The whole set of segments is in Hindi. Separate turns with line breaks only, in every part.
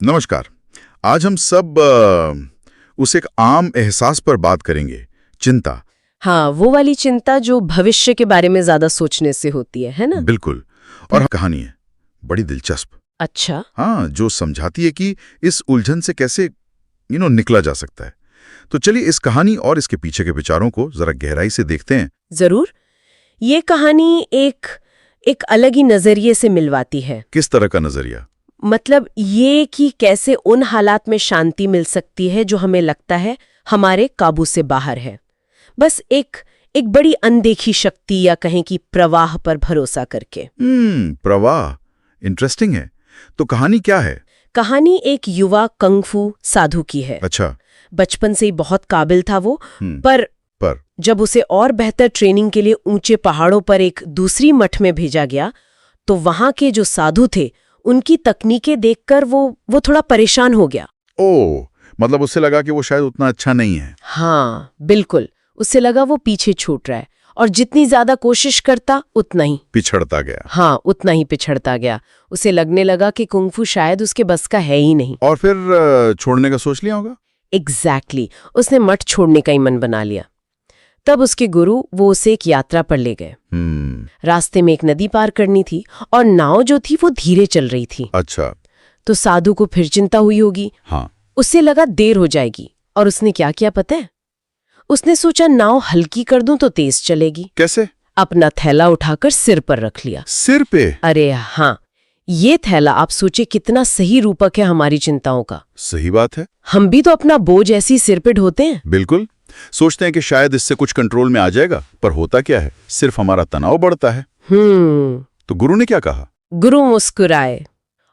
नमस्कार। आज हम सब उस एक आम एहसास पर बात करेंगे, चिंता।
हाँ, वो वाली चिंता जो भविष्य के बारे में ज्यादा सोचने से होती है ना?
बिल्कुल। और कहानी है बड़ी दिलचस्प।
अच्छा।
हाँ, जो समझाती है कि इस उलझन से कैसे निकला जा सकता है। तो चलिए इस कहानी और इसके पीछे के विचारों को जरा गहराई से देखते हैं।
जरूर। ये कहानी एक अलग ही नजरिए से मिलवाती है।
किस तरह का नजरिया?
मतलब ये कि कैसे उन हालात में शांति मिल सकती है जो हमें लगता है हमारे काबू से बाहर है। बस एक बड़ी अनदेखी शक्ति या कहें कि प्रवाह पर भरोसा करके।
प्रवाह इंटरेस्टिंग है। तो कहानी क्या है?
कहानी एक युवा कंगफू साधु की है।
अच्छा।
बचपन से ही बहुत काबिल था वो, पर जब उसे और बेहतर ट्रेनिंग के लिए ऊंचे पहाड़ों पर एक दूसरी मठ में भेजा गया तो वहां के जो साधु थे उनकी तकनीकें देखकर वो थोड़ा परेशान हो गया।
ओह, मतलब उससे लगा कि वो शायद उतना अच्छा नहीं है।
हाँ बिल्कुल, उससे लगा वो पीछे छूट रहा है और जितनी ज्यादा कोशिश करता उतना ही
पिछड़ता गया।
हाँ, उतना ही पिछड़ता गया। उसे लगने लगा कि कुंगफू शायद उसके बस का है ही नहीं।
और फिर छोड़ने का सोच लिया होगा।
एग्जैक्टली, उसने मठ छोड़ने का ही मन बना लिया। तब उसके गुरु वो उसे एक यात्रा पर ले गए। रास्ते में एक नदी पार करनी थी और नाव जो थी वो धीरे चल रही थी।
अच्छा।
तो साधु को फिर चिंता हुई होगी।
हाँ।
उससे लगा देर हो जाएगी और उसने क्या किया पता है? उसने सोचा नाव हल्की कर दूं तो तेज चलेगी।
कैसे?
अपना थैला उठाकर सिर पर रख लिया।
सिर पे?
अरे हाँ, ये थैला आप सोचे कितना सही रूपक है हमारी चिंताओं का।
सही बात है।
हम भी तो अपना बोझ ऐसी सिर पे ढोते हैं।
बिल्कुल। सोचते हैं कि शायद इससे कुछ कंट्रोल में आ जाएगा, पर होता क्या है, सिर्फ हमारा तनाव बढ़ता है। तो गुरु ने क्या कहा?
गुरु मुस्कुराए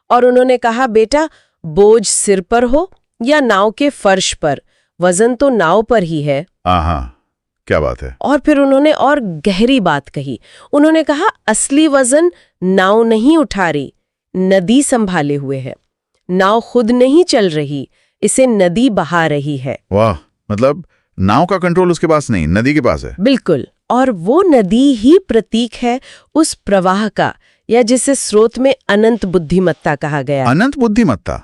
और उन्होंने कहा, बेटा बोझ सिर पर हो या नाव के फर्श पर, वजन तो नाव पर ही है।
हाँ, क्या बात है।
और फिर उन्होंने और गहरी बात कही। उन्होंने कहा, असली वजन नाव नहीं उठा रही, नदी संभाले हुए है। नाव खुद नहीं चल रही, इसे नदी बहा रही है।
वाह, मतलब नाव का कंट्रोल उसके पास नहीं, नदी के पास है।
बिल्कुल। और वो नदी ही प्रतीक है उस प्रवाह का, या जिसे स्रोत में अनंत बुद्धिमत्ता कहा गया।
अनंत बुद्धिमत्ता,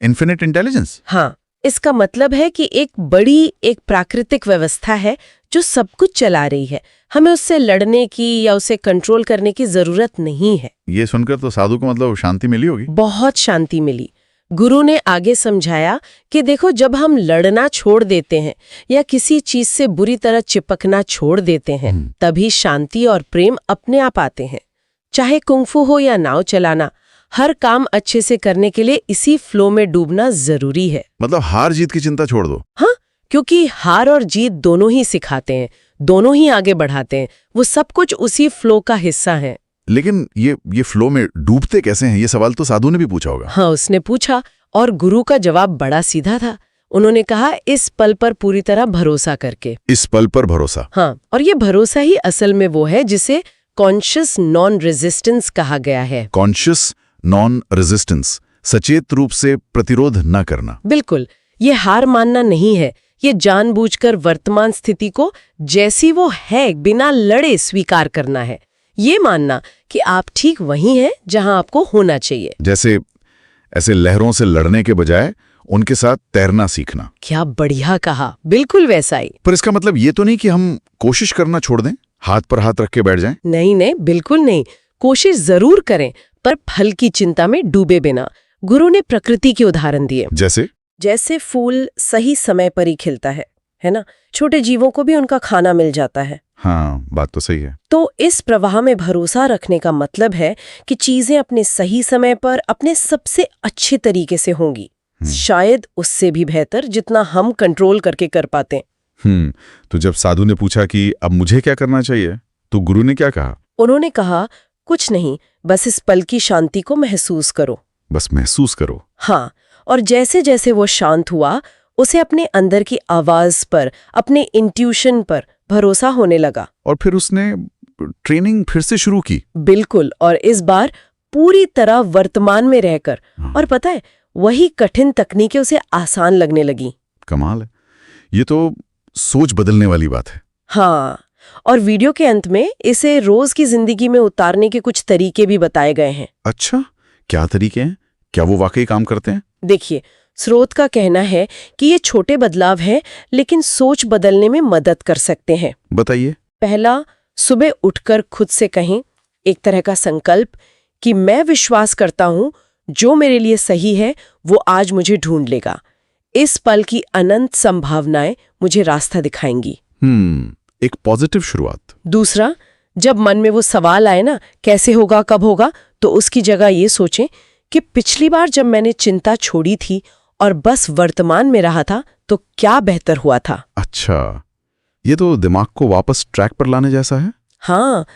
इन्फिनिट इंटेलिजेंस।
हाँ, इसका मतलब है कि एक प्राकृतिक व्यवस्था है जो सब कुछ चला रही है। हमें उससे लड़ने की या उसे कंट्रोल करने की जरूरत नहीं है।
ये सुनकर तो साधु को मतलब शांति मिली होगी।
बहुत शांति मिली। गुरु ने आगे समझाया कि देखो, जब हम लड़ना छोड़ देते हैं या किसी चीज से बुरी तरह चिपकना छोड़ देते हैं, तभी शांति और प्रेम अपने आप आते हैं। चाहे कुंगफू हो या नाव चलाना, हर काम अच्छे से करने के लिए इसी फ्लो में डूबना जरूरी है।
मतलब हार जीत की चिंता छोड़ दो।
हाँ, क्योंकि हार और जीत दोनों ही सिखाते हैं, दोनों ही आगे बढ़ाते हैं। वो सब कुछ उसी फ्लो का हिस्सा है।
लेकिन ये फ्लो में डूबते कैसे हैं, ये सवाल तो साधु ने भी पूछा होगा।
हाँ, उसने पूछा और गुरु का जवाब बड़ा सीधा था। उन्होंने कहा, इस पल पर पूरी तरह भरोसा करके।
इस पल पर भरोसा?
हाँ, और ये भरोसा ही असल में वो है जिसे कॉन्शियस नॉन रेजिस्टेंस कहा गया है।
कॉन्शियस नॉन रेजिस्टेंस, सचेत रूप से प्रतिरोध न करना।
बिल्कुल। ये हार मानना नहीं है, ये जानबूझकर वर्तमान स्थिति को जैसी वो है बिना लड़े स्वीकार करना है। ये मानना कि आप ठीक वहीं हैं जहां आपको होना चाहिए।
जैसे ऐसे लहरों से लड़ने के बजाय उनके साथ तैरना सीखना।
क्या बढ़िया कहा, बिल्कुल वैसा ही।
पर इसका मतलब ये तो नहीं कि हम कोशिश करना छोड़ दें, हाथ पर हाथ रख के बैठ जाएं?
नहीं, बिल्कुल नहीं। कोशिश जरूर करें, पर फल की चिंता में डूबे बिना। गुरु ने प्रकृति के उदाहरण दिए। जैसे फूल सही समय पर ही खिलता है ना? छोटे जीवों को भी उनका खाना मिल जाता है।
हाँ, बात तो सही है।
तो इस प्रवाह में भरोसा रखने का मतलब है कि चीजें अपने सही समय पर अपने सबसे अच्छे तरीके से होंगी, शायद उससे भी बेहतर जितना हम कंट्रोल करके कर पाते।
तो जब साधु ने पूछा कि अब मुझे क्या करना चाहिए, तो गुरु ने क्या कहा?
उन्होंने कहा, कुछ नहीं, बस इस पल की शांति को महसूस करो।
बस महसूस करो।
हाँ, और जैसे जैसे वो शांत हुआ, उसे अपने अंदर की आवाज पर, अपने इंट्यूशन पर भरोसा होने लगा।
और फिर उसने ट्रेनिंग फिर से शुरू की।
बिल्कुल, और इस बार पूरी तरह वर्तमान में रहकर। और पता है, वही कठिन तकनीकें उसे आसान लगने लगी।
कमाल है, ये तो सोच बदलने वाली बात है।
हाँ, और वीडियो के अंत में इसे रोज की जिंदगी में उतारने के कुछ तरीके भी बताए गए हैं।
अच्छा, क्या तरीके हैं? क्या वो वाकई काम करते हैं?
देखिए, स्रोत का कहना है कि ये छोटे बदलाव हैं, लेकिन सोच बदलने में मदद कर सकते हैं।
बताइए।
पहला, सुबह उठकर खुद से कहें, एक तरह का संकल्प कि मैं विश्वास करता हूं जो मेरे लिए सही है वो आज मुझे ढूंढ लेगा। इस पल की अनंत संभावनाएं मुझे रास्ता दिखाएंगी।
एक पॉजिटिव शुरुआत।
दूसरा, जब मन में वो सवाल आए ना, कैसे होगा, कब होगा, तो उसकी जगह ये सोचें कि पिछली बार जब मैंने चिंता छोड़ी थी और बस वर्तमान में रहा था तो क्या बेहतर हुआ था।
अच्छा, ये तो दिमाग को वापस ट्रैक पर लाने जैसा है।
हाँ।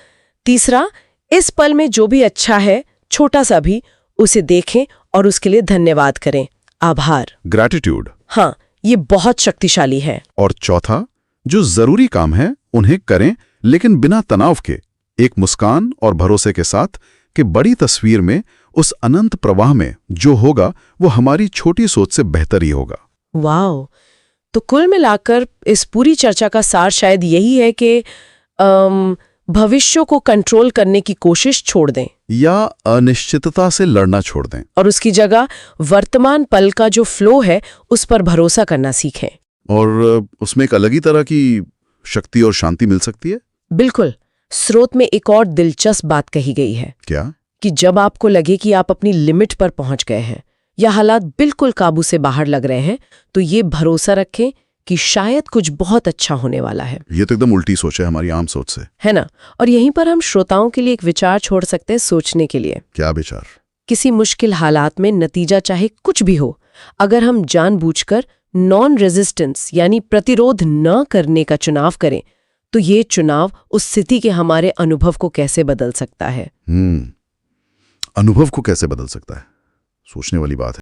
तीसरा, इस पल में जो भी अच्छा है, छोटा सा भी, उसे देखें और उसके लिए धन्यवाद करें, आभार,
ग्रैटिट्यूड।
हाँ, ये बहुत शक्तिशाली है।
और चौथा, जो जरूरी काम है उन्हें करें, लेकिन बिना तनाव के, एक मुस्कान और भरोसे के साथ कि बड़ी तस्वीर में, उस अनंत प्रवाह में जो होगा वो हमारी छोटी सोच से बेहतर ही होगा।
वाह! तो कुल मिलाकर इस पूरी चर्चा का सार शायद यही है कि भविष्य को कंट्रोल करने की कोशिश छोड़ दें
या अनिश्चितता से लड़ना छोड़ दें
और उसकी जगह वर्तमान पल का जो फ्लो है उस पर भरोसा करना सीखें।
और उसमें एक अलग ही तरह की शक्ति और शांति मिल सकती है।
बिल्कुल। स्रोत में एक और दिलचस्प बात कही गई है।
क्या?
कि जब आपको लगे कि आप अपनी लिमिट पर पहुंच गए हैं या हालात बिल्कुल काबू से बाहर लग रहे हैं, तो ये भरोसा रखें कि शायद कुछ बहुत अच्छा होने वाला है।
ये तो एकदम उल्टी सोच है हमारी आम सोच से,
है ना? और यहीं पर हम श्रोताओं के लिए एक विचार छोड़ सकते हैं सोचने के लिए।
क्या विचार?
किसी मुश्किल हालात में नतीजा चाहे कुछ भी हो, अगर हम जानबूझकर नॉन रेजिस्टेंस यानी प्रतिरोध न करने का चुनाव करें, तो ये चुनाव उस स्थिति के हमारे अनुभव को कैसे बदल सकता है।
अनुभव को कैसे बदल सकता है? सोचने वाली बात है।